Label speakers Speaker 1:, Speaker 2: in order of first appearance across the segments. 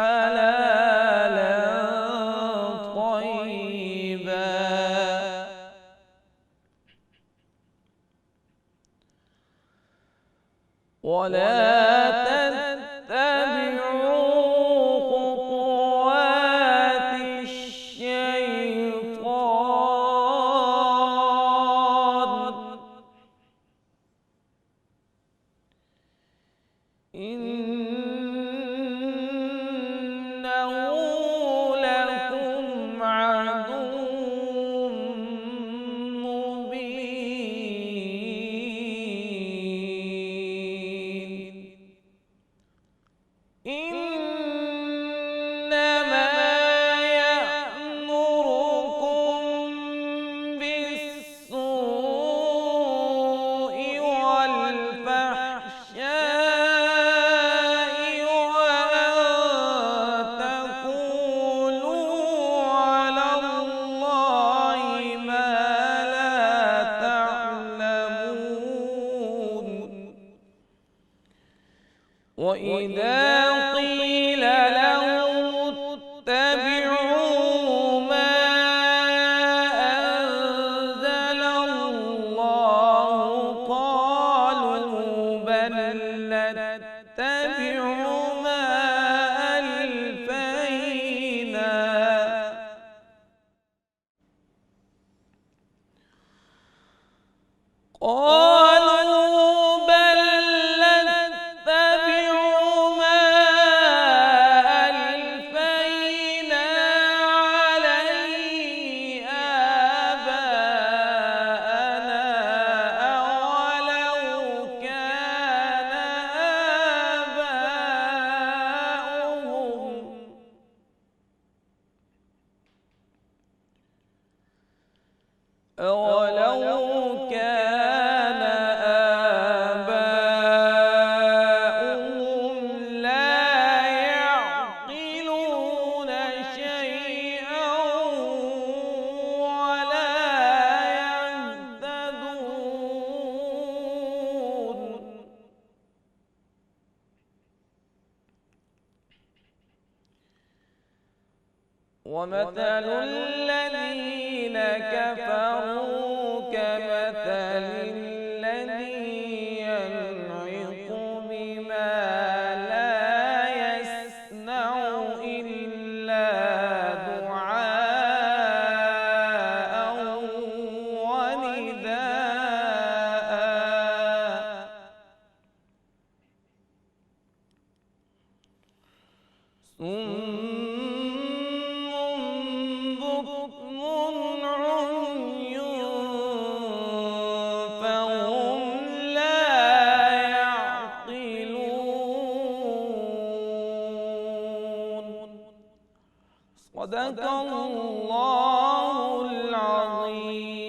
Speaker 1: حلالا طيبا ولا تتبعوا خطوات الشيطان إنه لكم عدو مبين إنما يأمركم بالسوء والفحشاء وأن تقولوا على الله ما لا تعلمون وإذا قيل لهم اتبعوا ما أنزل الله قالوا بل نتبع ما ألفينا قالوا بل نتبع ما ألفينا عليه آباءنا أولو كان آباؤهم أولو كان آباؤهم لا يعقلون شيئا ولا يهتدون ومثل الذين كفروا كمثل الذي ينعق بما لا يسمع إلا دعاء ونداء بكم عمي فهم لا يعقلون صدق الله العظيم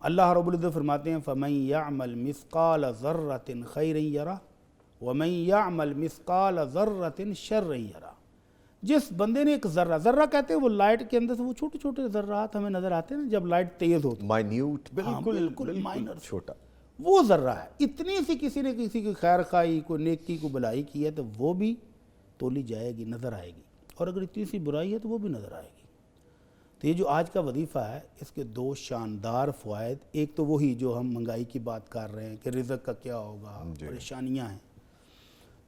Speaker 2: اللہ رب العزت فرماتے ہیں فَمَن يَعْمَلْ مِثْقَالَ ذَرَّةٍ خَيْرٍ يَرَهُ وَمَن يَعْمَلْ مِثْقَالَ ذَرَّةٍ شَرٍّ يَرَهُ۔ جس بندے نے ایک ذرہ کہتے ہیں وہ لائٹ کے اندر سے وہ چھوٹے چھوٹے ذرات ہمیں نظر آتے ہیں نا جب لائٹ تیز ہوتی ہے،
Speaker 3: مائنیوٹ،
Speaker 2: بالکل مائنر
Speaker 3: چھوٹا،
Speaker 2: وہ ذرہ ہے، اتنی سی کسی نے کسی کی خیر خواہی کوئی نیکی کو بلائی کی ہے تو وہ بھی تولی جائے گی، نظر آئے گی، اور اگر اتنی سی برائی ہے تو وہ بھی نظر آئے گی۔ تو یہ جو آج کا وظیفہ ہے اس کے دو شاندار فوائد، ایک تو وہی جو ہم مہنگائی کی بات کر رہے ہیں کہ رزق کا کیا ہوگا، پریشانیاں ہیں،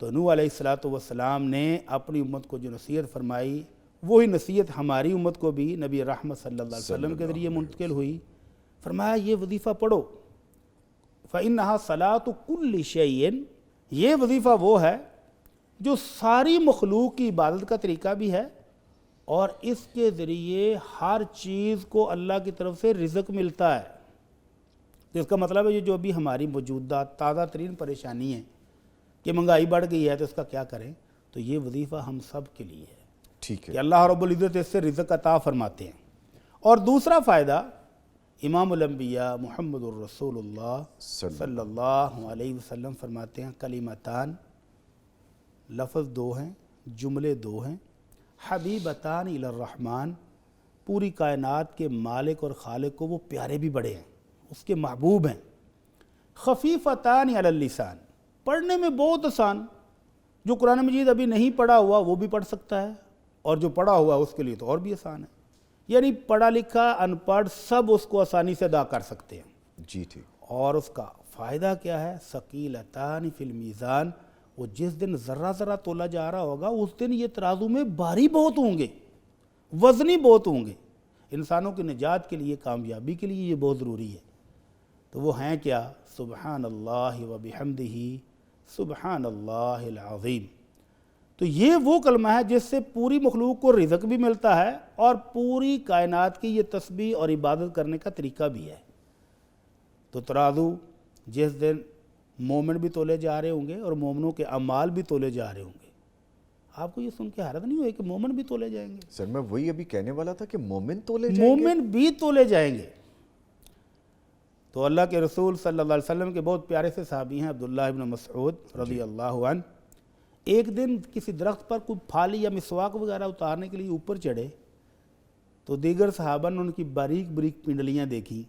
Speaker 2: تو نوح علیہ السلام نے اپنی امت کو جو نصیحت فرمائی وہی نصیحت ہماری امت کو بھی نبی رحمت صلی اللہ علیہ وسلم کے ذریعے منتقل ہوئی۔ فرمایا یہ وظیفہ پڑھو، فَإِنَّهَا صَلَاةُ كُلِّ شَيْءٍ، یہ وظیفہ وہ ہے جو ساری مخلوق کی عبادت کا طریقہ بھی ہے، اور اس کے ذریعے ہر چیز کو اللہ کی طرف سے رزق ملتا ہے۔ جس کا مطلب ہے یہ جو ابھی ہماری موجودہ تازہ ترین پریشانی ہے کہ مہنگائی بڑھ گئی ہے تو اس کا کیا کریں، تو یہ وظیفہ ہم سب کے لیے ہے
Speaker 3: ٹھیک ہے
Speaker 2: کہ اللہ رب العزت اس سے رزق عطا فرماتے ہیں۔ اور دوسرا فائدہ، امام الانبیاء محمد الرسول اللہ صلی اللہ علیہ وسلم فرماتے ہیں کلمتان، لفظ دو ہیں، جملے دو ہیں، حبیبتان الی الرحمن، پوری کائنات کے مالک اور خالق کو وہ پیارے بھی بڑے ہیں، اس کے محبوب ہیں، خفیفتان علی اللسان، پڑھنے میں بہت آسان، جو قرآن مجید ابھی نہیں پڑھا ہوا وہ بھی پڑھ سکتا ہے، اور جو پڑھا ہوا اس کے لیے تو اور بھی آسان ہے، یعنی پڑھا لکھا ان پڑھ سب اس کو آسانی سے ادا کر سکتے ہیں۔
Speaker 3: جی ٹھیک۔
Speaker 2: اور اس کا فائدہ کیا ہے، ثقیلتان فی المیزان، وہ جس دن ذرہ ذرہ تولا جا رہا ہوگا اس دن یہ ترازو میں بھاری بہت ہوں گے، وزنی بہت ہوں گے۔ انسانوں کی نجات کے لیے، کامیابی کے لیے یہ بہت ضروری ہے۔ تو وہ ہیں کیا، سبحان اللہ و بحمدہ سبحان اللہ العظیم۔ تو یہ وہ کلمہ ہے جس سے پوری مخلوق کو رزق بھی ملتا ہے اور پوری کائنات کی یہ تسبیح اور عبادت کرنے کا طریقہ بھی ہے۔ تو ترازو جس دن مومن بھی تولے جا رہے ہوں گے اور مومنوں کے اعمال بھی تولے جا رہے ہوں گے، آپ کو یہ سن کے حیرت نہیں ہوئی کہ مومن بھی تولے جائیں گے؟
Speaker 3: سر میں وہی ابھی کہنے والا تھا کہ مومن تولے جائیں گے،
Speaker 2: مومن بھی تولے جائیں گے۔ تو اللہ کے رسول صلی اللہ علیہ وسلم کے بہت پیارے سے صحابی ہیں عبداللہ ابن مسعود رضی اللہ عنہ، ایک دن کسی درخت پر کوئی پھالی یا مسواک وغیرہ اتارنے کے لیے اوپر چڑھے تو دیگر صحابہ نے ان کی باریک باریک پنڈلیاں دیکھی،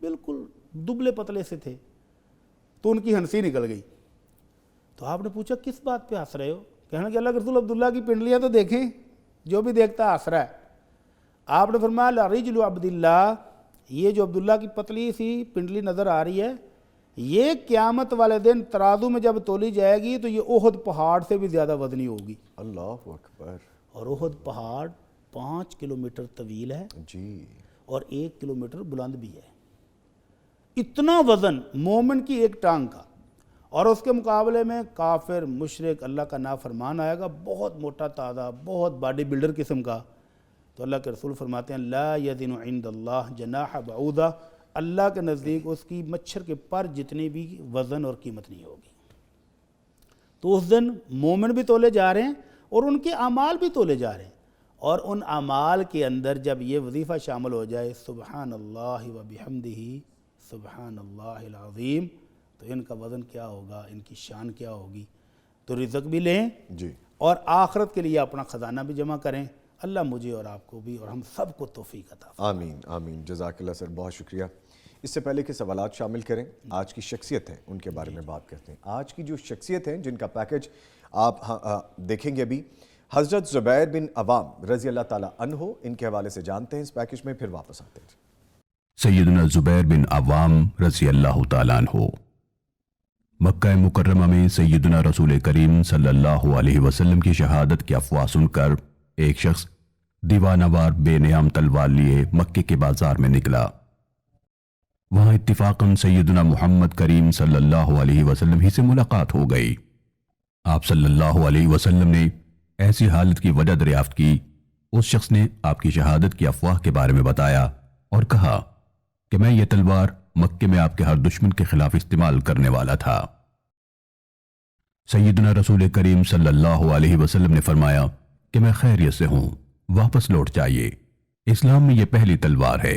Speaker 2: بالکل دبلے پتلے سے تھے، تو ان کی ہنسی نکل گئی۔ تو آپ نے پوچھا کس بات پہ ہنس رہے ہو؟ کہنے کہ اللہ کے رسول عبداللہ کی پنڈلیاں تو دیکھیں، جو بھی دیکھتا ہنس رہا ہے۔ آپ نے فرمایا لرجل عبداللہ، یہ جو عبداللہ کی پتلی سی پنڈلی نظر آ رہی ہے، یہ قیامت والے دن ترازو میں جب تولی جائے گی تو یہ احد پہاڑ سے بھی زیادہ وزنی ہوگی۔
Speaker 3: اللہ اکبر۔
Speaker 2: اور احد پہاڑ 5 کلومیٹر طویل ہے
Speaker 3: جی،
Speaker 2: اور 1 کلومیٹر بلند بھی ہے۔ اتنا وزن مومن کی ایک ٹانگ کا، اور اس کے مقابلے میں کافر مشرک اللہ کا نافرمان آئے گا، بہت موٹا تازہ، بہت باڈی بلڈر قسم کا۔ تو اللہ کے رسول فرماتے ہیں لا یزن عند اللہ جناح بعوضہ، اللہ کے نزدیک اس کی مچھر کے پر جتنی بھی وزن اور قیمت نہیں ہوگی۔ تو اس دن مومن بھی تولے جا رہے ہیں اور ان کے اعمال بھی تولے جا رہے ہیں، اور ان اعمال کے اندر جب یہ وظیفہ شامل ہو جائے سبحان اللہ و بحمدہ سبحان اللہ العظیم، تو ان کا وزن کیا ہوگا، ان کی شان کیا ہوگی۔ تو رزق بھی لیں
Speaker 3: جی،
Speaker 2: اور آخرت کے لیے اپنا خزانہ بھی جمع کریں۔ اللہ مجھے اور آپ کو بھی اور ہم سب کو توفیق عطا فرمائے۔
Speaker 3: آمین آمین، جزاک اللہ سر، بہت شکریہ۔ اس سے پہلے کہ سوالات شامل کریں، آج کی شخصیت ہیں ان کے بارے میں بات کرتے ہیں۔ آج کی جو شخصیت ہیں جن کا پیکج آپ دیکھیں گے ابھی، حضرت زبیر بن عوام رضی اللہ تعالیٰ عنہ، ان کے حوالے سے جانتے ہیں اس پیکج میں، پھر واپس آتے ہیں۔
Speaker 4: سیدنا زبیر بن عوام رضی اللہ تعالیٰ عنہ مکہ مکرمہ میں سیدنا رسول کریم صلی اللہ علیہ وسلم کی شہادت کی افواہ سن کر ایک شخص دیوانہ وار بے نیام تلوار لیے مکے کے بازار میں نکلا۔ وہاں اتفاقاً سیدنا محمد کریم صلی اللہ علیہ وسلم ہی سے ملاقات ہو گئی۔ آپ صلی اللہ علیہ وسلم نے ایسی حالت کی وجہ دریافت کی۔ اس شخص نے آپ کی شہادت کی افواہ کے بارے میں بتایا اور کہا کہ میں یہ تلوار مکے میں آپ کے ہر دشمن کے خلاف استعمال کرنے والا تھا۔ سیدنا رسول کریم صلی اللہ علیہ وسلم نے فرمایا کہ میں خیریت سے ہوں، واپس لوٹ جائیے، اسلام میں یہ پہلی تلوار ہے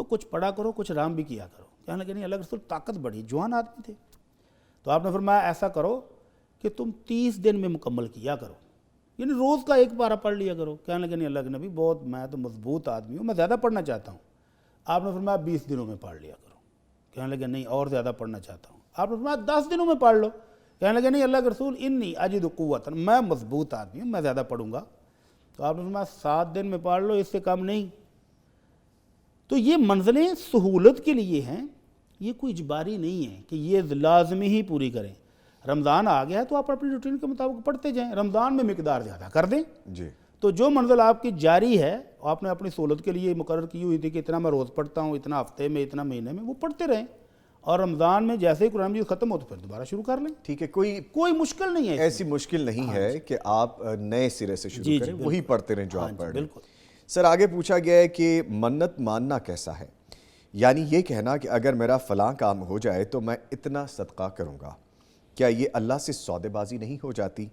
Speaker 2: تو کچھ پڑھا کرو، کچھ آرام بھی کیا کرو۔ کہنے لگے نہیں اللہ کے رسول طاقت بڑھی، جوان آدمی تھے، تو آپ نے فرمایا ایسا کرو کہ تم 30 دن میں مکمل کیا کرو، یعنی روز کا ایک پارہ پڑھ لیا کرو۔ کہنے لگے نہیں اللہ کے نبی بہت میں تو مضبوط آدمی ہوں، میں زیادہ پڑھنا چاہتا ہوں۔ آپ نے فرمایا 20 دنوں میں پڑھ لیا کرو۔ کہنے لگے نہیں اور زیادہ پڑھنا چاہتا ہوں۔ آپ نے فرمایا 10 دنوں میں پڑھ لو۔ کہنے لگے نہیں اللہ کے رسول انی اجد قوتا، میں مضبوط آدمی ہوں، میں زیادہ پڑھوں گا۔ تو آپ نے فرمایا 7 دن میں پڑھ لو، اس سے کم نہیں۔ تو یہ منزلیں سہولت کے لیے ہیں، یہ کوئی اجباری نہیں ہے کہ یہ لازمی ہی پوری کریں۔ رمضان آ گیا ہے تو آپ اپنی روٹین کے مطابق پڑھتے جائیں، رمضان میں مقدار زیادہ کر دیں۔
Speaker 3: جی
Speaker 2: تو جو منزل آپ کی جاری ہے، آپ نے اپنی سہولت کے لیے مقرر کی ہوئی تھی کہ اتنا میں روز پڑھتا ہوں، اتنا ہفتے میں، اتنا مہینے میں، وہ پڑھتے رہیں، اور رمضان میں جیسے ہی قرآن مجید ختم ہو تو پھر دوبارہ شروع کر لیں۔
Speaker 3: ٹھیک ہے،
Speaker 2: کوئی مشکل نہیں ہے اس میں۔
Speaker 3: ایسی مشکل نہیں ہے کہ آپ نئے سرے سے شروع کریں، وہی پڑھتے رہیں جو آپ پڑھ رہے ہیں۔
Speaker 2: بالکل۔
Speaker 3: سر آگے پوچھا گیا ہے کہ منت ماننا کیسا ہے، یعنی یہ کہنا کہ اگر میرا فلاں کام ہو جائے تو میں اتنا صدقہ کروں گا، کیا یہ اللہ سے سودے بازی نہیں ہو جاتی؟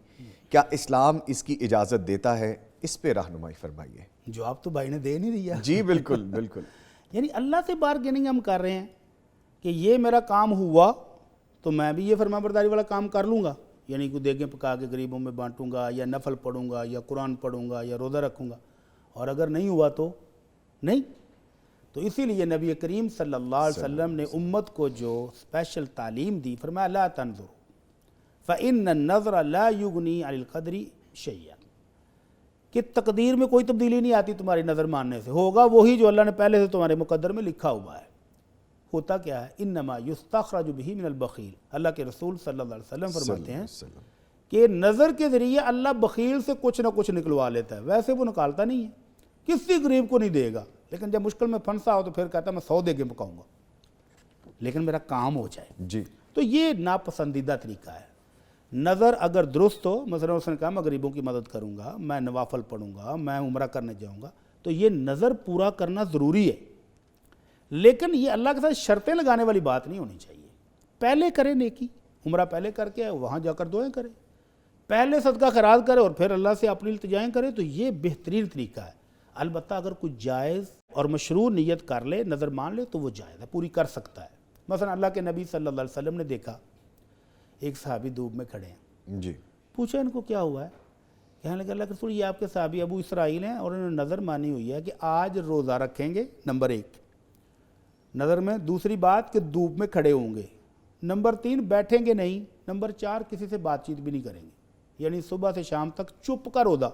Speaker 3: کیا اسلام اس کی اجازت دیتا ہے؟ اس پہ رہنمائی فرمائیے۔
Speaker 2: جواب تو بھائی نے دے نہیں دیا۔
Speaker 3: جی بالکل بالکل۔
Speaker 2: یعنی اللہ سے بارگیننگ ہم کر رہے ہیں کہ یہ میرا کام ہوا تو میں بھی یہ فرما برداری والا کام کر لوں گا، یعنی کوئی دیگیں پکا کے غریبوں میں بانٹوں گا، یا نفل پڑھوں گا، یا قرآن پڑھوں گا، یا روزہ رکھوں گا، اور اگر نہیں ہوا تو نہیں۔ تو اسی لیے نبی کریم صلی اللہ علیہ وسلم نے امت کو جو اسپیشل تعلیم دی، فرمایا لا تنظروا فإن النظر لا یغنی عن القدر شیئا، کہ تقدیر میں کوئی تبدیلی نہیں آتی تمہاری نظر ماننے سے، ہوگا وہی جو اللہ نے پہلے سے تمہارے مقدر میں لکھا ہوا ہے۔ ہوتا کیا ہے؟ انما یستخرج به من البخیل، اللہ کے رسول صلی اللہ علیہ وسلم فرماتے ہیں کہ نظر کے ذریعے اللہ بخیل سے کچھ نہ کچھ نکلوا لیتا ہے، ویسے وہ نکالتا نہیں ہے، کسی غریب کو نہیں دے گا، لیکن جب مشکل میں پھنسا ہو تو پھر کہتا ہے میں 100 دیگیں پکاؤں گا لیکن میرا کام ہو جائے۔
Speaker 3: جی
Speaker 2: تو یہ ناپسندیدہ طریقہ ہے۔ نظر اگر درست ہو، مثلا اس نے کہا میں غریبوں کی مدد کروں گا، میں نوافل پڑھوں گا، میں عمرہ کرنے جاؤں گا، تو یہ نظر پورا کرنا ضروری ہے، لیکن یہ اللہ کے ساتھ شرطیں لگانے والی بات نہیں ہونی چاہیے۔ پہلے کرے نیکی، عمرہ پہلے کر کے وہاں جا کر دعائیں کرے، پہلے صدقہ خیرات کرے اور پھر اللہ سے اپنی التجائیں کرے، تو یہ بہترین طریقہ ہے۔ البتہ اگر کوئی جائز اور مشروع نیت کر لے، نظر مان لے، تو وہ جائز ہے، پوری کر سکتا ہے۔ مثلا اللہ کے نبی صلی اللہ علیہ وسلم نے دیکھا ایک صحابی دھوپ میں کھڑے ہیں،
Speaker 3: جی
Speaker 2: پوچھا ان کو کیا ہوا ہے؟ کہنے لگا اللہ کے رسول یہ آپ کے صحابی ابو اسرائیل ہیں اور انہوں نے نظر مانی ہوئی ہے کہ آج روزہ رکھیں گے، نمبر 1 نظر میں، دوسری بات کہ دھوپ میں کھڑے ہوں گے، نمبر 3 بیٹھیں گے نہیں، نمبر 4 کسی سے بات چیت بھی نہیں کریں گے، یعنی صبح سے شام تک چپ کا روزہ۔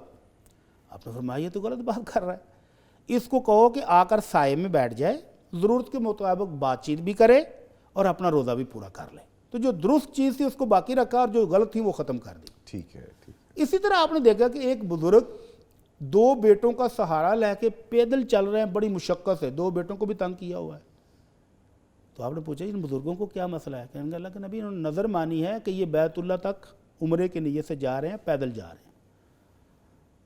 Speaker 2: آپ نے فرمایا یہ تو غلط بات کر رہا ہے، اس کو کہو کہ آ کر سائے میں بیٹھ جائے، ضرورت کے مطابق بات چیت بھی کرے اور اپنا روزہ بھی پورا کر لے۔ تو جو درست چیز تھی اس کو باقی رکھا اور جو غلط تھی وہ ختم کر دی۔
Speaker 3: ٹھیک ہے ٹھیک۔
Speaker 2: اسی طرح آپ نے دیکھا کہ ایک بزرگ 2 بیٹوں کا سہارا لے کے پیدل چل رہے ہیں، بڑی مشقت سے، 2 بیٹوں کو بھی تنگ کیا ہوا ہے۔ تو آپ نے پوچھا ان بزرگوں کو کیا مسئلہ ہے؟ کہنے لگا اللہ کے نبی انہوں نے نظر مانی ہے کہ یہ بیت اللہ تک عمرے کی نیت سے جا رہے ہیں، پیدل جا رہے ہیں۔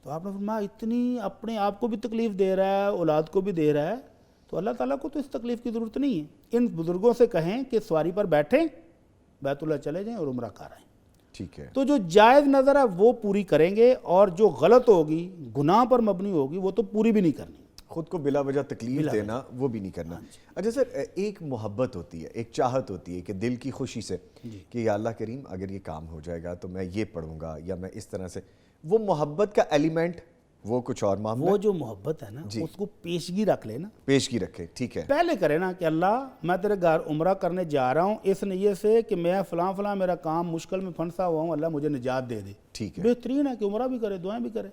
Speaker 2: تو آپ نے فرمایا اتنی اپنے آپ کو بھی تکلیف دے رہا ہے، اولاد کو بھی دے رہا ہے، تو اللہ تعالیٰ کو تو اس تکلیف کی ضرورت نہیں ہے۔ ان بزرگوں سے کہیں کہ سواری پر بیٹھیں، بیت اللہ چلے جائیں اور عمرہ کر آئیں۔
Speaker 3: ٹھیک ہے،
Speaker 2: تو جو جائز نظر ہے وہ پوری کریں گے، اور جو غلط ہوگی، گناہ پر مبنی ہوگی، وہ تو پوری بھی نہیں کرنی۔
Speaker 3: خود کو بلا وجہ تکلیف دینا وہ بھی نہیں کرنا۔ اچھا سر، ایک محبت ہوتی ہے، ایک چاہت ہوتی ہے کہ دل کی خوشی سے کہ یا اللہ کریم اگر یہ کام ہو جائے گا تو میں یہ پڑھوں گا، یا میں اس طرح سے، وہ محبت کا ایلیمنٹ وہ کچھ اور معاملہ،
Speaker 2: وہ جو محبت ہے نا اس کو پیشگی رکھ لے نا،
Speaker 3: پیشگی رکھے۔ ٹھیک ہے،
Speaker 2: پہلے کرے نا کہ اللہ میں تیرے گھر عمرہ کرنے جا رہا ہوں اس نیت سے کہ میں فلاں فلاں میرا کام مشکل میں پھنسا ہوا ہوں، اللہ مجھے نجات دے دے۔
Speaker 3: ٹھیک ہے،
Speaker 2: بہترین ہے کہ عمرہ بھی کرے، دعائیں بھی کرے،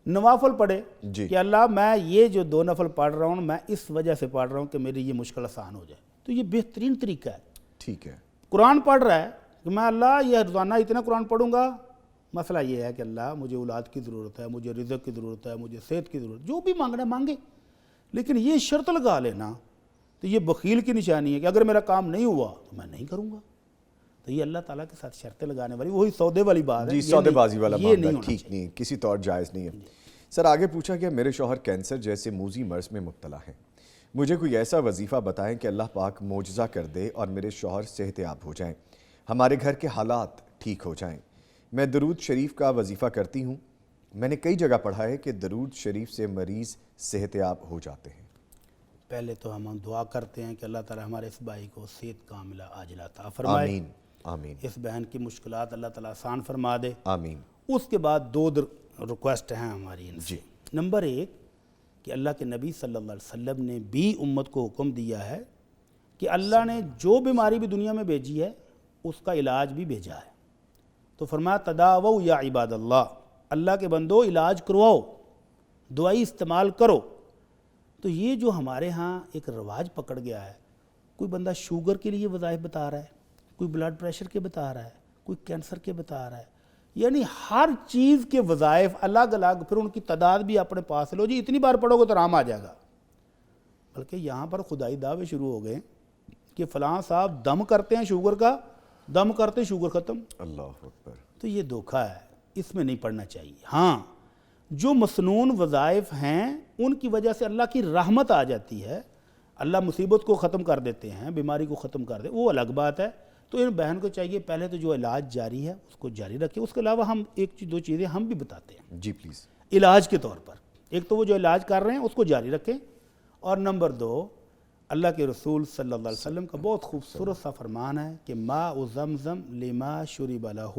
Speaker 2: نوافل پڑھے
Speaker 3: جی
Speaker 2: کہ اللہ میں یہ جو 2 نفل پڑھ رہا ہوں میں اس وجہ سے پڑھ رہا ہوں کہ میری یہ مشکل آسان ہو جائے، تو یہ بہترین طریقہ ہے۔
Speaker 3: ٹھیک ہے،
Speaker 2: قرآن پڑھ رہا ہے کہ میں اللہ یہ روزانہ اتنا قرآن پڑھوں گا، مسئلہ یہ ہے کہ اللہ مجھے اولاد کی ضرورت ہے، مجھے رزق کی ضرورت ہے، مجھے صحت کی ضرورت ہے، جو بھی مانگنا ہے مانگے، لیکن یہ شرط لگا لینا تو یہ بخیل کی نشانی ہے کہ اگر میرا کام نہیں ہوا تو میں نہیں کروں گا۔ تو یہ اللہ تعالیٰ کے ساتھ شرطیں لگانے والی وہی سودے والی بات ہے،
Speaker 3: جی
Speaker 2: یہ
Speaker 3: سودے
Speaker 2: نہیں-
Speaker 3: بازی والا
Speaker 2: یہ
Speaker 3: معاملہ
Speaker 2: نہیں ہونا
Speaker 3: ٹھیک
Speaker 2: چاہیے۔
Speaker 3: نہیں، کسی طور جائز نہیں ہے۔ سر آگے پوچھا گیا میرے شوہر کینسر جیسے موذی مرض میں مبتلا ہیں، مجھے کوئی ایسا وظیفہ بتائیں کہ اللہ پاک معجزہ کر دے اور میرے شوہر صحت یاب ہو جائیں، ہمارے گھر کے حالات ٹھیک ہو جائیں۔ میں درود شریف کا وظیفہ کرتی ہوں، میں نے کئی جگہ پڑھا ہے کہ درود شریف سے مریض صحت یاب ہو جاتے ہیں۔
Speaker 2: پہلے تو ہم دعا کرتے ہیں کہ اللہ تعالی ہمارے اس بھائی کو صحت کاملہ عاجلہ عطا فرمائے،
Speaker 3: آمین آمین
Speaker 2: اس بہن کی مشکلات اللہ تعالی آسان فرما دے۔
Speaker 3: آمین۔
Speaker 2: اس کے بعد دو ریکویسٹ ہیں ہماری ان سے۔
Speaker 3: جی۔
Speaker 2: نمبر ایک کہ اللہ کے نبی صلی اللہ علیہ وسلم نے بھی امت کو حکم دیا ہے کہ اللہ نے جو بیماری بھی دنیا میں بھیجی ہے اس کا علاج بھی بھیجا ہے، تو فرمایا تداووا یا عباد اللہ، اللہ کے بندو علاج کرواؤ، دوائی استعمال کرو۔ تو یہ جو ہمارے ہاں ایک رواج پکڑ گیا ہے، کوئی بندہ شوگر کے لیے وظائف بتا رہا ہے، کوئی بلڈ پریشر کے بتا رہا ہے، کوئی کینسر کے بتا رہا ہے، یعنی ہر چیز کے وظائف الگ الگ، پھر ان کی تعداد بھی اپنے پاس لو جی اتنی بار پڑھو گے تو آرام آ جائے گا۔ بلکہ یہاں پر خدائی دعوے شروع ہو گئے کہ فلاں صاحب دم کرتے ہیں شوگر کا، دم کرتے شوگر ختم۔
Speaker 3: اللہ اکبر۔
Speaker 2: تو یہ دھوکہ ہے، اس میں نہیں پڑھنا چاہیے۔ ہاں جو مسنون وظائف ہیں ان کی وجہ سے اللہ کی رحمت آ جاتی ہے، اللہ مصیبت کو ختم کر دیتے ہیں، بیماری کو ختم کر دے، وہ الگ بات ہے۔ تو ان بہن کو چاہیے پہلے تو جو علاج جاری ہے اس کو جاری رکھے۔ اس کے علاوہ ہم ایک دو چیزیں ہم بھی بتاتے ہیں
Speaker 3: جی پلیز۔
Speaker 2: علاج کے طور پر۔ ایک تو وہ جو علاج کر رہے ہیں اس کو جاری رکھیں، اور نمبر دو اللہ کے رسول صلی اللہ علیہ وسلم کا بہت خوبصورت سا فرمان ہے کہ ماء زمزم لما شرب لہ،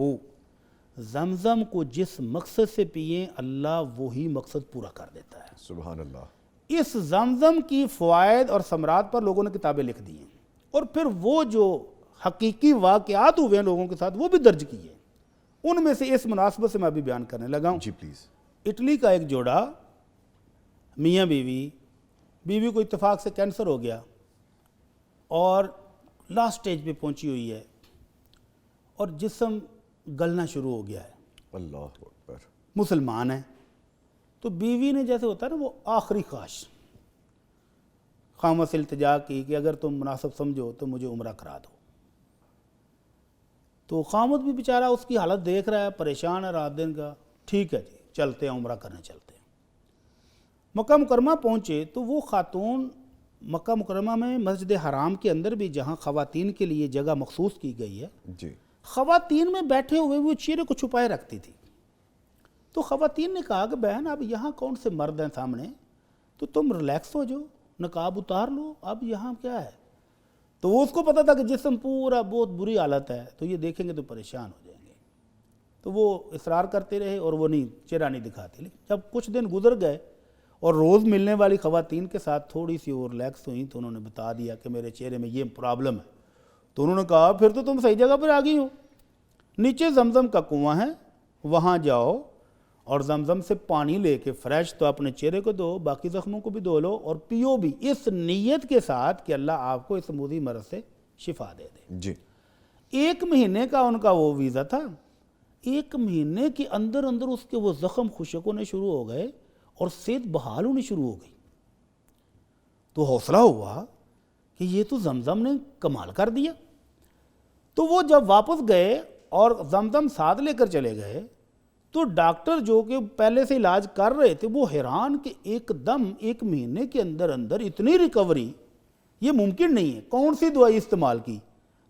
Speaker 2: زمزم کو جس مقصد سے پئیں اللہ وہی مقصد پورا کر دیتا ہے۔
Speaker 3: سبحان اللہ۔
Speaker 2: اس زمزم کی فوائد اور ثمرات پر لوگوں نے کتابیں لکھ دی ہیں، اور پھر وہ جو حقیقی واقعات ہوئے ہیں لوگوں کے ساتھ وہ بھی درج کیے، ان میں سے اس مناسبت سے میں ابھی بیان کرنے لگا ہوں۔
Speaker 3: جی پلیز۔
Speaker 2: اٹلی کا ایک جوڑا میاں بیوی کو اتفاق سے کینسر ہو گیا اور لاسٹ سٹیج پہ پہنچی ہوئی ہے اور جسم گلنا شروع ہو گیا ہے،
Speaker 3: اللہ اکبر۔
Speaker 2: مسلمان ہیں، تو بیوی نے جیسے ہوتا ہے نا وہ آخری خواہش خامد سے التجا کی کہ اگر تم مناسب سمجھو تو مجھے عمرہ کرا دو۔ تو خامد بھی بیچارہ اس کی حالت دیکھ رہا ہے، پریشان ہے رات دن کا، ٹھیک ہے جی چلتے ہیں عمرہ کرنے چلتے ہیں۔ مکہ مکرمہ پہنچے تو وہ خاتون مکہ مکرمہ میں مسجد حرام کے اندر بھی جہاں خواتین کے لیے جگہ مخصوص کی گئی ہے،
Speaker 3: جی۔
Speaker 2: خواتین میں بیٹھے ہوئے وہ چہرے کو چھپائے رکھتی تھی۔ تو خواتین نے کہا کہ بہن اب یہاں کون سے مرد ہیں سامنے، تو تم ریلیکس ہو جاؤ، نقاب اتار لو، اب یہاں کیا ہے۔ تو وہ اس کو پتہ تھا کہ جسم پورا بہت بری حالت ہے، تو یہ دیکھیں گے تو پریشان ہو جائیں گے، تو وہ اصرار کرتے رہے اور وہ چہرہ نہیں دکھاتے۔ لیکن جب کچھ دن گزر گئے اور روز ملنے والی خواتین کے ساتھ تھوڑی سی اور ریلیکس ہوئیں تو انہوں نے بتا دیا کہ میرے چہرے میں یہ پرابلم ہے۔ تو انہوں نے کہا پھر تو تم صحیح جگہ پر آ گئی ہو، نیچے زمزم کا کنواں ہے، وہاں جاؤ اور زمزم سے پانی لے کے فریش تو اپنے چہرے کو دو، باقی زخموں کو بھی دھو لو اور پیو بھی، اس نیت کے ساتھ کہ اللہ آپ کو اس موذی مرض سے شفا دے دے۔
Speaker 3: جی۔
Speaker 2: 1 مہینے کا ان کا وہ ویزا تھا، 1 مہینے کے اندر اندر اس کے وہ زخم خشک ہونے شروع ہو گئے اور صحت بحال ہونی شروع ہو گئی۔ تو حوصلہ ہوا کہ یہ تو زمزم نے کمال کر دیا۔ تو وہ جب واپس گئے اور زمزم ساتھ لے کر چلے گئے تو ڈاکٹر جو کہ پہلے سے علاج کر رہے تھے وہ حیران کہ ایک دم 1 مہینے کے اندر اندر اتنی ریکوری یہ ممکن نہیں ہے، کون سی دوائی استعمال کی؟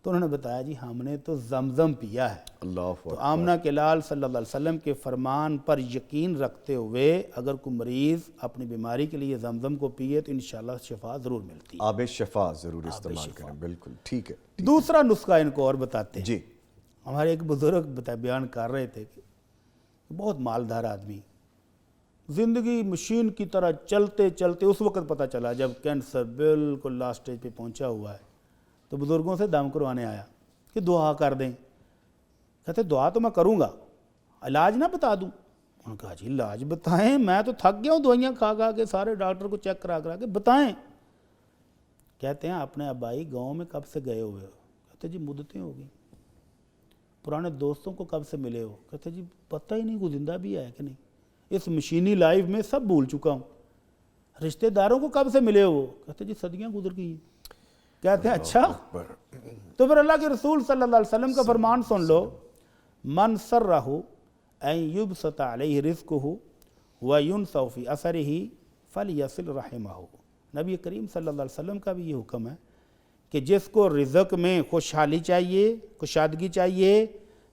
Speaker 2: تو انہوں نے بتایا جی ہم نے تو زمزم پیا ہے۔
Speaker 3: اللہ
Speaker 2: تو
Speaker 3: اکبر۔
Speaker 2: آمنہ کے لال صلی اللہ علیہ وسلم کے فرمان پر یقین رکھتے ہوئے اگر کوئی مریض اپنی بیماری کے لیے زمزم کو پیے تو انشاءاللہ شفا ضرور ملتی ہے۔
Speaker 3: آب شفا ضرور استعمال کریں، بالکل ٹھیک ہے۔
Speaker 2: دوسرا نسخہ ان کو اور بتاتے ہیں۔
Speaker 3: جی۔
Speaker 2: ہمارے ایک بزرگ بیان کر رہے تھے کہ بہت مالدار آدمی، زندگی مشین کی طرح چلتے چلتے اس وقت پتہ چلا جب کینسر بالکل لاسٹ سٹیج پہ پہنچا ہوا ہے، تو بزرگوں سے دم کروانے آیا کہ دعا کر دیں۔ کہتے دعا تو میں کروں گا، علاج نہ بتا دوں؟ انہوں نے کہا جی علاج بتائیں، میں تو تھک گیا ہوں دوائیاں کھا کھا کے، سارے ڈاکٹر کو چیک کرا کے بتائیں۔ کہتے ہیں اپنے ابائی گاؤں میں کب سے گئے ہوئے ہو؟ کہتے جی مدتیں ہو گئی۔ پرانے دوستوں کو کب سے ملے ہو؟ کہتے جی پتہ ہی نہیں کوئی زندہ بھی ہے کہ نہیں، اس مشینی لائف میں سب بھول چکا ہوں۔ رشتہ داروں کو کب سے ملے ہو؟ کہتے جی صدیاں گزر گئی ہیں۔ کہتے ہیں اچھا، تو پھر اللہ کے رسول صلی اللہ علیہ وسلم کا فرمان سن لو، من سرہ ان یبسط علیہ رزقہ وینسع فی اثرہ فلیصل رحمہ۔ نبی کریم صلی اللہ علیہ وسلم کا بھی یہ حکم ہے کہ جس کو رزق میں خوشحالی چاہیے، کشادگی چاہیے،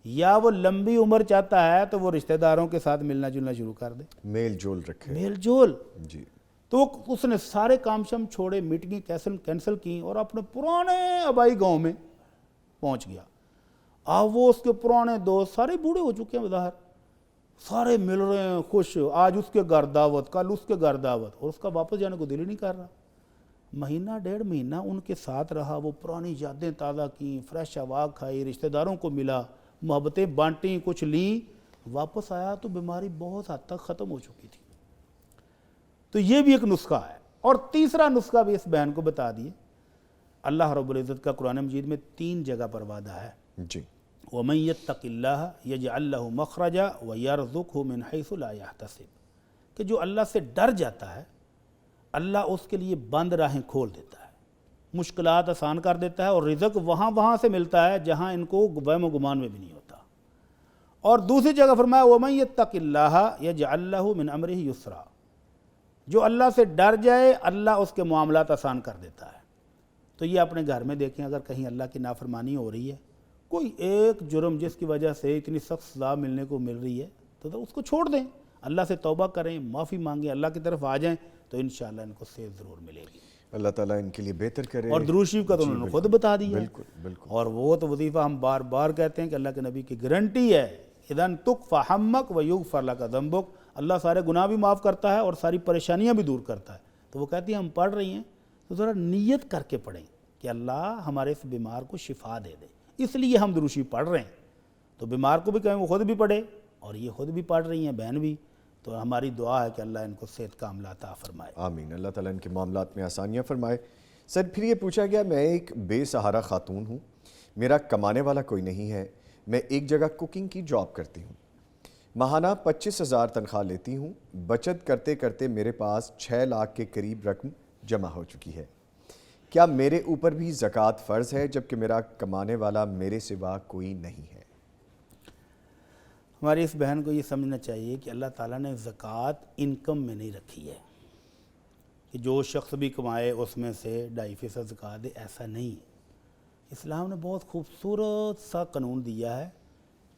Speaker 2: یا وہ لمبی عمر چاہتا ہے تو وہ رشتہ داروں کے ساتھ ملنا جلنا شروع کر دے،
Speaker 3: میل جول رکھے۔
Speaker 2: میل جول۔
Speaker 3: جی۔
Speaker 2: تو اس نے سارے کام شم چھوڑے، میٹنگیں کینسل کی اور اپنے پرانے آبائی گاؤں میں پہنچ گیا۔ اب وہ اس کے پرانے دوست سارے بوڑھے ہو چکے ہیں بظاہر، سارے مل رہے ہیں خوش، آج اس کے گھر دعوت، کل اس کے گھر دعوت، اور اس کا واپس جانے کو دل ہی نہیں کر رہا۔ مہینہ ڈیڑھ مہینہ ان کے ساتھ رہا، وہ پرانی یادیں تازہ کیں، فریش ہوا کھائی، رشتہ داروں کو ملا، محبتیں بانٹیں، کچھ لیں، واپس آیا تو بیماری بہت حد تک ختم ہو چکی تھی۔ تو یہ بھی ایک نسخہ ہے۔ اور تیسرا نسخہ بھی اس بہن کو بتا دیے، اللہ رب العزت کا قرآن مجید میں 3 جگہ پر وعدہ ہے،
Speaker 3: جی،
Speaker 2: وَمَن يَتَّقِ اللَّهَ يَجْعَل لَّهُ مَخْرَجًا وَيَرْزُقْهُ مِنْ حَيْثُ لَا يَحْتَسِبُ، کہ جو اللہ سے ڈر جاتا ہے اللہ اس کے لیے بند راہیں کھول دیتا ہے، مشکلات آسان کر دیتا ہے، اور رزق وہاں سے ملتا ہے جہاں ان کو وہم و گمان میں بھی نہیں ہوتا۔ اور دوسری جگہ فرمایا وَمَن يَتَّقِ اللَّهَ يَجْعَل لَّهُ مِنْ أَمْرِهِ يُسْرًا، جو اللہ سے ڈر جائے اللہ اس کے معاملات آسان کر دیتا ہے۔ تو یہ اپنے گھر میں دیکھیں، اگر کہیں اللہ کی نافرمانی ہو رہی ہے، کوئی ایک جرم جس کی وجہ سے اتنی سخت سزا ملنے کو مل رہی ہے، تو اس کو چھوڑ دیں، اللہ سے توبہ کریں، معافی مانگیں، اللہ کی طرف آ جائیں، تو انشاءاللہ ان کو صحت ضرور ملے گی۔
Speaker 3: اللہ تعالیٰ ان کے لیے بہتر کرے۔
Speaker 2: اور درود شریف کا تو انہوں نے خود بتا دیا ہے۔
Speaker 3: بالکل بالکل۔
Speaker 2: اور وہ تو وظیفہ ہم بار بار کہتے ہیں کہ اللہ کے نبی کی گارنٹی ہے، اذن تکفی ہمک و یغفر لک ذنبک، اللہ سارے گناہ بھی معاف کرتا ہے اور ساری پریشانیاں بھی دور کرتا ہے۔ تو وہ کہتی ہیں ہم پڑھ رہی ہیں تو ذرا نیت کر کے پڑھیں کہ اللہ ہمارے اس بیمار کو شفا دے دے، اس لیے ہم درود شریف پڑھ رہے ہیں۔ تو بیمار کو بھی کہیں وہ خود بھی پڑھے، اور یہ خود بھی پڑھ رہی ہیں بہن بھی، تو ہماری دعا ہے کہ اللہ ان کو صحت کاملہ عطا فرمائے۔
Speaker 3: آمین، اللہ تعالیٰ ان کے معاملات میں آسانیاں فرمائے۔ سر پھر یہ پوچھا گیا، میں ایک بے سہارا خاتون ہوں، میرا کمانے والا کوئی نہیں ہے، میں ایک جگہ کوکنگ کی جاب کرتی ہوں، ماہانہ 25,000 تنخواہ لیتی ہوں، بچت کرتے کرتے میرے پاس 6 لاکھ کے قریب رقم جمع ہو چکی ہے، کیا میرے اوپر بھی زکوٰۃ فرض ہے جبکہ میرا کمانے والا میرے سوا کوئی نہیں ہے؟
Speaker 2: ہماری اس بہن کو یہ سمجھنا چاہیے کہ اللہ تعالیٰ نے زکوٰۃ انکم میں نہیں رکھی ہے کہ جو شخص بھی کمائے اس میں سے 2.5% زکوٰۃ دے، ایسا نہیں ہے۔ اسلام نے بہت خوبصورت سا قانون دیا ہے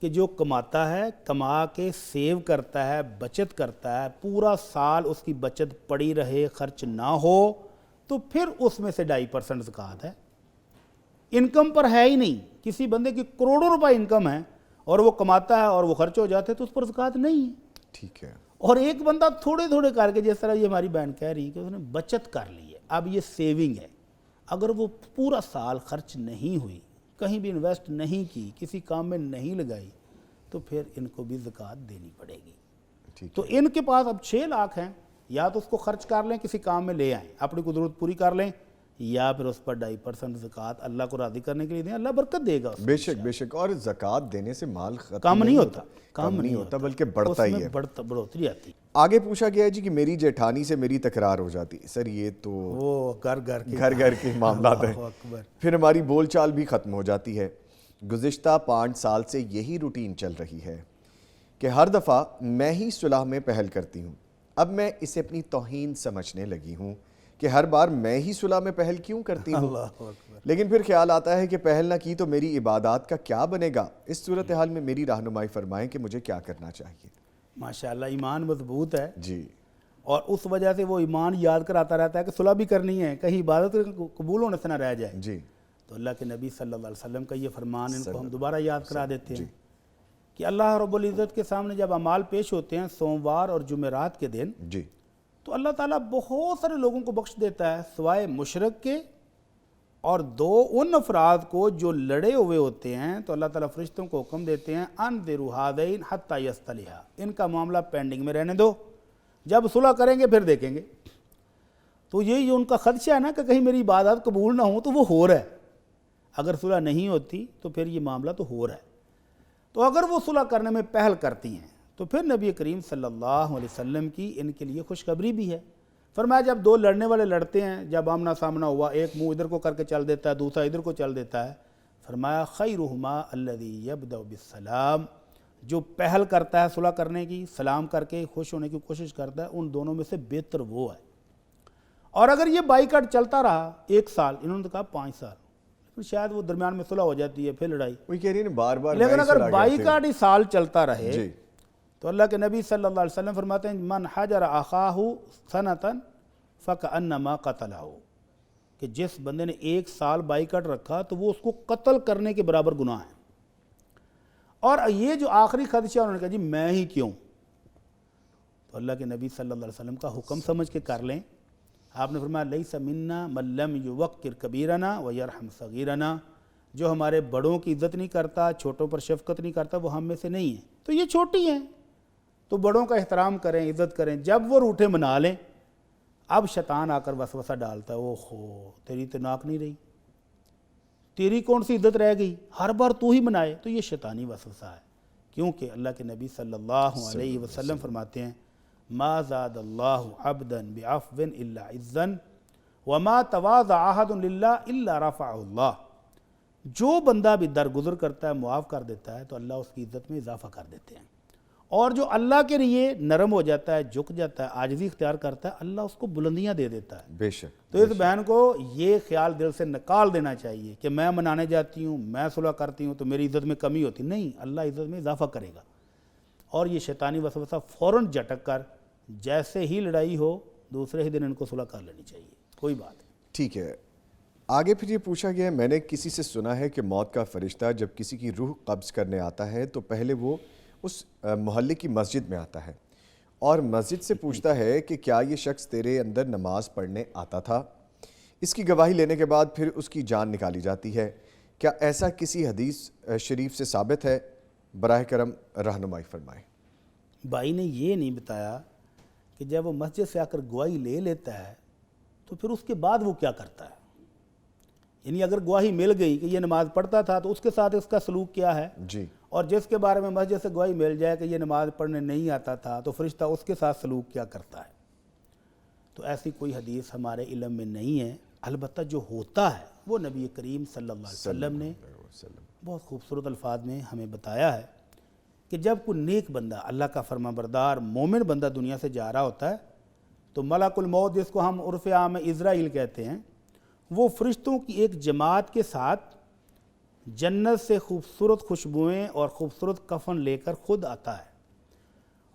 Speaker 2: کہ جو کماتا ہے، کما کے سیو کرتا ہے، بچت کرتا ہے، پورا سال اس کی بچت پڑی رہے، خرچ نہ ہو، تو پھر اس میں سے 2.5% زکوٰۃ ہے۔ انکم پر ہے ہی نہیں، کسی بندے کی کروڑوں روپے انکم ہے اور وہ کماتا ہے اور وہ خرچ ہو جاتے تو اس پر زکوٰۃ نہیں ہے۔
Speaker 3: ٹھیک ہے۔
Speaker 2: اور ایک بندہ تھوڑے تھوڑے کر کے، جس طرح یہ ہماری بہن کہہ رہی ہے کہ اس نے بچت کر لی ہے، اب یہ سیونگ ہے، اگر وہ پورا سال خرچ نہیں ہوئی، کہیں بھی انویسٹ نہیں کی، کسی کام میں نہیں لگائی، تو پھر ان کو بھی زکوٰۃ دینی پڑے گی۔
Speaker 3: ٹھیک
Speaker 2: تو ان کے پاس اب 6 لاکھ ہیں، یا تو اس کو خرچ کر لیں، کسی کام میں لے آئیں، اپنی کو ضرورت پوری کر لیں، یا پھر اس پر 2.5% زکوٰۃ اللہ کو راضی کرنے کے لیے دیں، اللہ برکت دے گا اس میں۔
Speaker 3: بے شک بے شک، اور زکوٰۃ دینے سے مال ختم
Speaker 2: کم نہیں ہوتا،
Speaker 3: کم نہیں ہوتا بلکہ بڑھتا ہی ہے۔
Speaker 2: بڑھوتری آتی۔
Speaker 3: آگے پوچھا گیا ہے جی کہ میری جیٹھانی سے میری تکرار ہو جاتی ہے۔ سر یہ تو
Speaker 2: وہ
Speaker 3: گھر کے معاملات ہیں،
Speaker 2: اللہ اکبر۔
Speaker 3: پھر ہماری بول چال بھی ختم ہو جاتی ہے۔ گزشتہ 5 سال سے یہی روٹین چل رہی ہے کہ ہر دفعہ میں ہی صلح میں پہل کرتی ہوں، اب میں اسے اپنی توہین سمجھنے لگی ہوں کہ ہر بار میں ہی صلح میں پہل کیوں کرتی ہوں،
Speaker 2: اللہ اکبر۔
Speaker 3: لیکن پھر خیال آتا ہے کہ پہل نہ کی تو میری عبادات کا کیا بنے گا۔ اس صورتحال میں میری رہنمائی فرمائیں کہ مجھے کیا کرنا چاہیے۔
Speaker 2: ماشاءاللہ ایمان مضبوط ہے،
Speaker 3: جی،
Speaker 2: اور اس وجہ سے وہ ایمان یاد کراتا رہتا ہے کہ صلح بھی کرنی ہے، کہیں عبادت قبول ہونے سے نہ رہ جائے۔
Speaker 3: جی،
Speaker 2: تو اللہ کے نبی صلی اللہ علیہ وسلم کا یہ فرمان ان کو ہم دوبارہ یاد کرا دیتے ہیں
Speaker 3: جی،
Speaker 2: کہ اللہ رب العزت کے سامنے جب اعمال پیش ہوتے ہیں سوموار اور جمعرات کے دن،
Speaker 3: جی،
Speaker 2: تو اللہ تعالیٰ بہت سارے لوگوں کو بخش دیتا ہے سوائے مشرک کے، اور 2 ان افراد کو جو لڑے ہوئے ہوتے ہیں، تو اللہ تعالیٰ فرشتوں کو حکم دیتے ہیں انذروا ھذین حتی یصطلحا، ان کا معاملہ پینڈنگ میں رہنے دو، جب صلح کریں گے پھر دیکھیں گے۔ تو یہ جو ان کا خدشہ ہے نا کہ کہیں میری عبادات قبول نہ ہوں، تو وہ ہو رہا ہے، اگر صلح نہیں ہوتی تو پھر یہ معاملہ تو ہو رہا ہے۔ تو اگر وہ صلح کرنے میں پہل کرتی ہیں تو پھر نبی کریم صلی اللہ علیہ وسلم کی ان کے لیے خوشخبری بھی ہے۔ فرمایا جب 2 لڑنے والے لڑتے ہیں، جب آمنا سامنا ہوا، ایک منہ ادھر کو کر کے چل دیتا ہے، دوسرا ادھر کو چل دیتا ہے، فرمایا خیرہما الذی یبدأ بالسلام، جو پہل کرتا ہے صلح کرنے کی، سلام کر کے خوش ہونے کی کوشش کرتا ہے، ان دونوں میں سے بہتر وہ ہے۔ اور اگر یہ بائیکاٹ چلتا رہا 1 سال، انہوں نے کہا 5 سال، لیکن شاید وہ درمیان میں صلح ہو جاتی ہے، پھر لڑائی،
Speaker 3: وہی کہہ رہی ہیں بار بار
Speaker 2: لیکن اگر بائیکاٹ ہی سال چلتا رہے،
Speaker 3: جی،
Speaker 2: تو اللہ کے نبی صلی اللہ علیہ وسلم فرماتے ہیں من حجر اخاہ سنتاً فَكَأَنَّمَا قَتَلَهُ، کہ جس بندے نے 1 سال بائیکاٹ رکھا تو وہ اس کو قتل کرنے کے برابر گناہ ہے۔ اور یہ جو آخری خدشہ انہوں نے کہا جی میں ہی کیوں، تو اللہ کے نبی صلی اللہ علیہ وسلم کا حکم سمجھ کے کر لیں۔ آپ نے فرمایا لیس منا من لم یوقر کبیرنا ویرحم صغیرنا، جو ہمارے بڑوں کی عزت نہیں کرتا، چھوٹوں پر شفقت نہیں کرتا، وہ ہم میں سے نہیں ہے۔ تو یہ چھوٹی ہیں تو بڑوں کا احترام کریں، عزت کریں۔ جب وہ روٹھے منا لیں، اب شیطان آ کر وسوسہ ڈالتا ہے، اوہو تیری تو ناک نہیں رہی، تیری کون سی عزت رہ گئی، ہر بار تو ہی منائے، تو یہ شیطانی وسوسہ ہے۔ کیونکہ اللہ کے نبی صلی اللہ علیہ وسلم فرماتے ہیں ما زاد اللہ عبدا بعفو الا عزا وما تواضع احد للہ الا رفعہ اللہ، جو بندہ بھی درگزر کرتا ہے معاف کر دیتا ہے تو اللہ اس کی عزت میں اضافہ کر دیتے ہیں، اور جو اللہ کے لیے نرم ہو جاتا ہے، جھک جاتا ہے، عاجزی اختیار کرتا ہے، اللہ اس کو بلندیاں دے دیتا ہے۔
Speaker 3: بے شک۔
Speaker 2: تو اس بہن کو یہ خیال دل سے نکال دینا چاہیے کہ میں منانے جاتی ہوں، میں صلح کرتی ہوں تو میری عزت میں کمی ہوتی، نہیں، اللہ عزت میں اضافہ کرے گا۔ اور یہ شیطانی وسوسہ فوراً جھٹک کر جیسے ہی لڑائی ہو دوسرے ہی دن ان کو صلح کر لینی چاہیے، کوئی بات نہیں۔
Speaker 3: ٹھیک ہے، آگے پھر یہ پوچھا گیا ہے، میں نے کسی سے سنا ہے کہ موت کا فرشتہ جب کسی کی روح قبض کرنے آتا ہے تو پہلے وہ اس محلے کی مسجد میں آتا ہے اور مسجد سے پوچھتا ہے کہ کیا یہ شخص تیرے اندر نماز پڑھنے آتا تھا؟ اس کی گواہی لینے کے بعد پھر اس کی جان نکالی جاتی ہے۔ کیا ایسا کسی حدیث شریف سے ثابت ہے؟ براہ کرم رہنمائی فرمائیں۔
Speaker 2: بھائی نے یہ نہیں بتایا کہ جب وہ مسجد سے آ کر گواہی لے لیتا ہے تو پھر اس کے بعد وہ کیا کرتا ہے، یعنی اگر گواہی مل گئی کہ یہ نماز پڑھتا تھا تو اس کے ساتھ اس کا سلوک کیا ہے،
Speaker 3: جی،
Speaker 2: اور جس کے بارے میں مسجد سے گواہی مل جائے کہ یہ نماز پڑھنے نہیں آتا تھا تو فرشتہ اس کے ساتھ سلوک کیا کرتا ہے۔ تو ایسی کوئی حدیث ہمارے علم میں نہیں ہے، البتہ جو ہوتا ہے وہ نبی کریم صلی اللہ علیہ وسلم نے بہت خوبصورت الفاظ میں ہمیں بتایا ہے کہ جب کوئی نیک بندہ، اللہ کا فرما بردار مومن بندہ دنیا سے جا رہا ہوتا ہے تو ملک الموت، جس کو ہم عرف عام میں اسرائیل کہتے ہیں، وہ فرشتوں کی ایک جماعت کے ساتھ جنت سے خوبصورت خوشبوئیں اور خوبصورت کفن لے کر خود آتا ہے،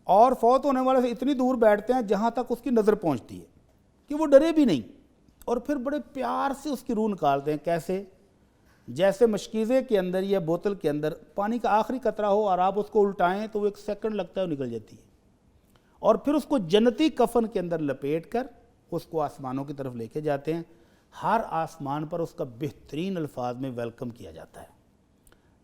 Speaker 2: اور فوت ہونے والے سے اتنی دور بیٹھتے ہیں جہاں تک اس کی نظر پہنچتی ہے کہ وہ ڈرے بھی نہیں، اور پھر بڑے پیار سے اس کی روح نکالتے ہیں۔ کیسے؟ جیسے مشکیزے کے اندر یا بوتل کے اندر پانی کا آخری قطرہ ہو اور آپ اس کو الٹائیں تو وہ 1 سیکنڈ لگتا ہے وہ نکل جاتی ہے، اور پھر اس کو جنتی کفن کے اندر لپیٹ کر اس کو آسمانوں کی طرف لے کے جاتے ہیں۔ ہر آسمان پر اس کا بہترین الفاظ میں ویلکم کیا جاتا ہے۔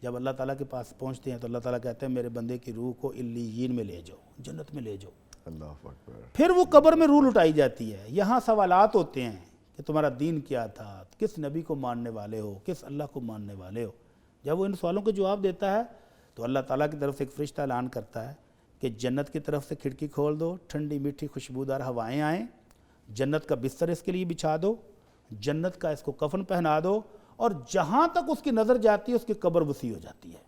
Speaker 2: جب اللہ تعالیٰ کے پاس پہنچتے ہیں تو اللہ تعالیٰ کہتے ہیں میرے بندے کی روح کو علیین میں لے جاؤ، جنت میں لے جاؤ۔
Speaker 3: اللہ اکبر۔
Speaker 2: پھر وہ قبر میں روح لٹائی جاتی ہے۔ یہاں سوالات ہوتے ہیں کہ تمہارا دین کیا تھا، کس نبی کو ماننے والے ہو، کس اللہ کو ماننے والے ہو۔ جب وہ ان سوالوں کے جواب دیتا ہے تو اللہ تعالیٰ کی طرف سے ایک فرشتہ اعلان کرتا ہے کہ جنت کی طرف سے کھڑکی کھول دو، ٹھنڈی میٹھی خوشبودار ہوائیں آئیں، جنت کا بستر اس کے لیے بچھا دو، جنت کا اس کو کفن پہنا دو، اور جہاں تک اس کی نظر جاتی ہے اس کی قبر وسیع ہو جاتی ہے،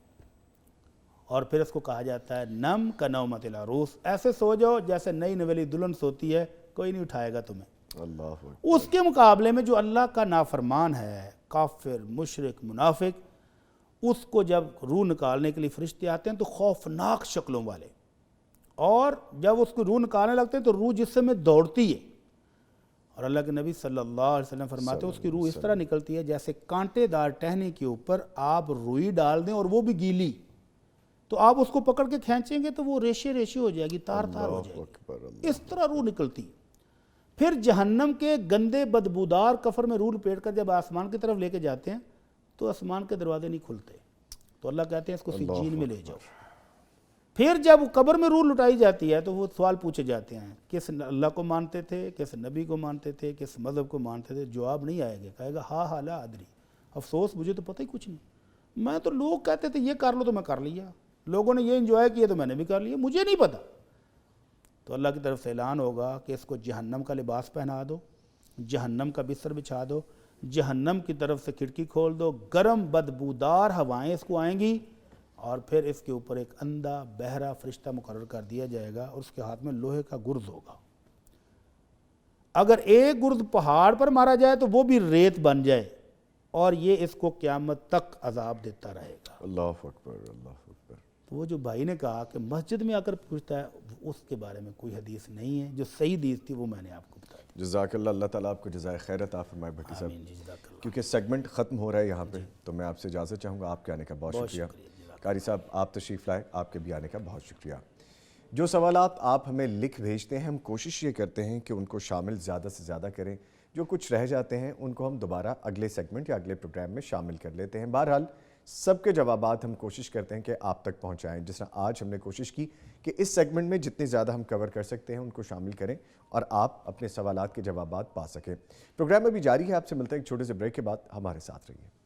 Speaker 2: اور پھر اس کو کہا جاتا ہے نم کا نومت العروس، ایسے سو جاؤ جیسے نئی نویلی دلہن سوتی ہے، کوئی نہیں اٹھائے گا تمہیں۔
Speaker 3: اللہ اکبر۔
Speaker 2: اس کے مقابلے میں جو اللہ کا نافرمان ہے، کافر، مشرک، منافق، اس کو جب روح نکالنے کے لیے فرشتے آتے ہیں تو خوفناک شکلوں والے، اور جب اس کو روح نکالنے لگتے ہیں تو روح جسم میں دوڑتی ہے، اور اللہ کے نبی صلی اللہ علیہ وسلم فرماتے ہیں اس کی روح اس طرح نکلتی ہے جیسے کانٹے دار ٹہنی کے اوپر آپ روئی ڈال دیں اور وہ بھی گیلی، تو آپ اس کو پکڑ کے کھینچیں گے تو وہ ریشے ریشے ہو جائے گی، تار تار ہو جائے گی، اس طرح روح نکلتی۔ پھر جہنم کے گندے بدبودار کفر میں روح لپیٹ کر جب آسمان کی طرف لے کے جاتے ہیں تو آسمان کے دروازے نہیں کھلتے، تو اللہ کہتے ہیں اس کو سجین میں لے جاؤ۔ پھر جب قبر میں روح لٹائی جاتی ہے تو وہ سوال پوچھے جاتے ہیں کس اللہ کو مانتے تھے، کس نبی کو مانتے تھے، کس مذہب کو مانتے تھے؟ جواب نہیں آئے گا، کہے گا ہاں لا ادری، افسوس مجھے تو پتہ ہی کچھ نہیں، میں تو لوگ کہتے تھے یہ کر لو تو میں کر لیا، لوگوں نے یہ انجوائے کیا تو میں نے بھی کر لیا، مجھے نہیں پتہ۔ تو اللہ کی طرف سے اعلان ہوگا کہ اس کو جہنم کا لباس پہنا دو، جہنم کا بستر بچھا دو، جہنم کی طرف سے کھڑکی کھول دو، گرم بدبودار ہوائیں اس کو آئیں گی، اور پھر اس کے اوپر ایک اندھا بہرا فرشتہ مقرر کر دیا جائے گا اور اس کے ہاتھ میں لوہے کا گرز ہوگا۔ اگر ایک گرز پہاڑ پر مارا جائے تو وہ بھی ریت بن جائے، اور یہ اس کو قیامت تک عذاب دیتا رہے گا۔
Speaker 3: اللہ اکبر، اللہ اکبر۔
Speaker 2: تو وہ جو بھائی نے کہا کہ مسجد میں آ کر پوچھتا ہے، اس کے بارے میں کوئی حدیث نہیں ہے، جو صحیح حدیث تھی وہ میں نے آپ کو بتا دی۔
Speaker 3: جزاک اللہ، اللہ تعالیٰ آپ کو جزائے خیر عطا فرمائے بھٹی صاحب.
Speaker 2: آمین جی، جزاک اللہ.
Speaker 3: کیونکہ سیگمنٹ ختم ہو رہا ہے یہاں پہ، تو میں آپ سے اجازت چاہوں گا. آپ کے آنے کا بہت شکریہ. قاری صاحب آپ تشریف لائے، آپ کے بھی آنے کا بہت شکریہ. جو سوالات آپ ہمیں لکھ بھیجتے ہیں، ہم کوشش یہ کرتے ہیں کہ ان کو شامل زیادہ سے زیادہ کریں. جو کچھ رہ جاتے ہیں ان کو ہم دوبارہ اگلے سیگمنٹ یا اگلے پروگرام میں شامل کر لیتے ہیں. بہرحال سب کے جوابات ہم کوشش کرتے ہیں کہ آپ تک پہنچائیں. جس طرح آج ہم نے کوشش کی کہ اس سیگمنٹ میں جتنے زیادہ ہم کور کر سکتے ہیں ان کو شامل کریں اور آپ اپنے سوالات کے جوابات پا سکیں. پروگرام ابھی جاری ہے. آپ سے ملتے ہیں ایک چھوٹے سے بریک کے بعد. ہمارے ساتھ رہیے.